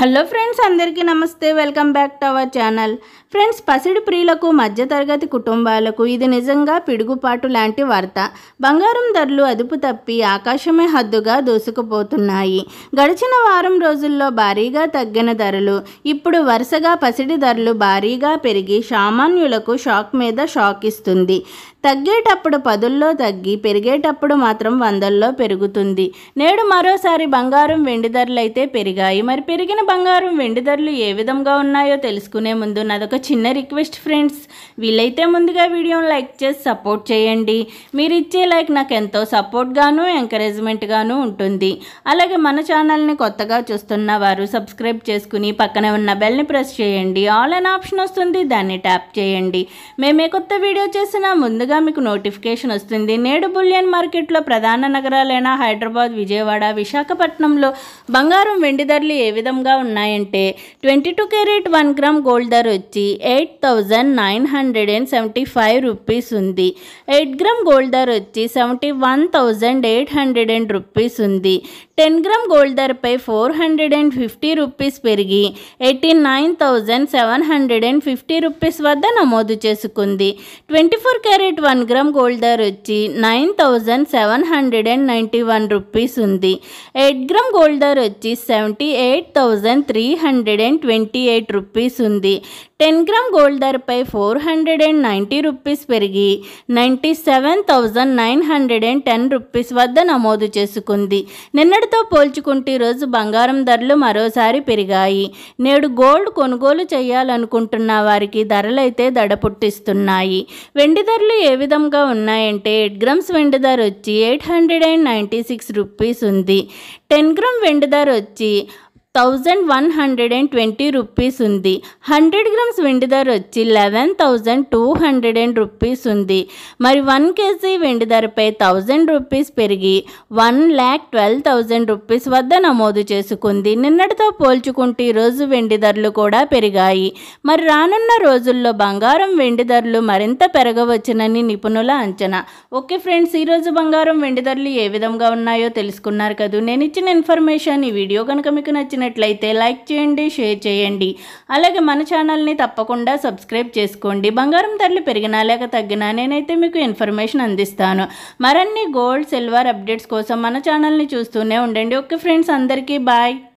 Hello friends, అందరికీ నమస్తే. Welcome back to our channel. Friends, పసిడి ప్రియులకు, మధ్యతరగతి కుటుంబాలకు ఇది నిజంగా పిడుగుపాటు లాంటి వార్త. బంగారం ధరలు అదుపు తప్పి ఆకాశమే హద్దుగా దూసుకుపోతున్నాయి. గడిచిన వారం రోజుల్లో భారీగా తగ్గిన ధరలు ఇప్పుడు వరుసగా పసిడి ధరలు భారీగా పెరిగి సామాన్యులకు షాక్ మీద షాక్ ఇస్తుంది. తగ్గేటప్పుడు పదుల్లో తగ్గి పెరిగేటప్పుడు మాత్రం వందల్లో పెరుగుతుంది. నేడు మరోసారి బంగారం వెండి ధరలు అయితే పెరిగాయి. మరి పెరిగిన బంగారం వెండి ధరలు ఏ విధంగా ఉన్నాయో తెలుసుకునే ముందు నాదొక చిన్న రిక్వెస్ట్ ఫ్రెండ్స్, వీలైతే ముందుగా వీడియోని లైక్ చేసి సపోర్ట్ చేయండి. మీరు ఇచ్చే లైక్ నాకు ఎంతో సపోర్ట్గాను ఎంకరేజ్మెంట్గాను ఉంటుంది. అలాగే మన ఛానల్ని కొత్తగా చూస్తున్న వారు సబ్స్క్రైబ్ చేసుకుని పక్కనే ఉన్న బెల్ని ప్రెస్ చేయండి. ఆల్ అనే ఆప్షన్ వస్తుంది, దాన్ని ట్యాప్ చేయండి. మేమే కొత్త వీడియో చేసినా ముందుగా మీకు నోటిఫికేషన్ వస్తుంది. నేడు బులియన్ మార్కెట్లో ప్రధాన నగరాలైన హైదరాబాద్, విజయవాడ, విశాఖపట్నంలో బంగారం వెండి ధరలు ఏ విధంగా ఉన్నాయంటే 22 క్యారెట్ 1 గ్రామ్ గోల్డ్ ధర వచ్చి 8,975 రూపీస్ ఉంది. 8 గ్రామ్ గోల్డ్ ధర వచ్చి 71,800 రూపీస్ ఉంది. 10 గ్రామ్ గోల్డ్ ధరపై 450 రూపీస్ పెరిగి 89,750 రూపీస్ వద్ద నమోదు చేసుకుంది. 24 క్యారెట్ 1 గ్రామ్ గోల్డ్ ధర వచ్చి 9,791 రూపీస్ ఉంది. 8 గ్రామ్ గోల్డ్ ధర వచ్చి 78,328 రూపీస్ ఉంది. 10 గ్రామ్ గోల్డ్ ధరపై 490 రూపీస్ పెరిగి 97,910 రూపీస్ వద్ద నమోదు చేసుకుంది. నిన్నటితో పోల్చుకుంటే ఈరోజు బంగారం ధరలు మరోసారి పెరిగాయి. నేడు గోల్డ్ కొనుగోలు చేయాలనుకుంటున్న వారికి ధరలైతే దడ పుట్టిస్తున్నాయి. వెండి ధరలు ఏ విధంగా ఉన్నాయంటే 8 గ్రామ్స్ వెండి ధర వచ్చి 896 రూపీస్ ఉంది. 10 గ్రామ్ వెండి ధర వచ్చి 1,120 రూపీస్ ఉంది. 100 గ్రామ్స్ వెండి ధర వచ్చి 11,200 రూపీస్ ఉంది. మరి 1 కేజీ వెండి ధరపై 1,000 రూపీస్ పెరిగి 1,12,000 రూపీస్ వద్ద నమోదు చేసుకుంది. నిన్నటితో పోల్చుకుంటే ఈరోజు వెండి ధరలు కూడా పెరిగాయి. మరి రానున్న రోజుల్లో బంగారం వెండి ధరలు మరింత పెరగవచ్చునని నిపుణుల అంచనా. ఓకే ఫ్రెండ్స్, ఈరోజు బంగారం వెండి ధరలు ఏ విధంగా ఉన్నాయో తెలుసుకున్నారు కదా. నేను ఇచ్చిన ఇన్ఫర్మేషన్ ఈ వీడియో కనుక మీకు నచ్చినట్లయితే లైక్ చేయండి, షేర్ చేయండి. అలాగే మన ఛానల్ని తప్పకుండా సబ్స్క్రైబ్ చేసుకోండి. బంగారం ధరలు పెరిగినా లేక తగ్గినా నేనైతే మీకు ఇన్ఫర్మేషన్ అందిస్తాను. మరిన్ని గోల్డ్, సిల్వర్ అప్డేట్స్ కోసం మన ఛానల్ని చూస్తూనే ఉండండి. ఓకే ఫ్రెండ్స్, అందరికీ బాయ్.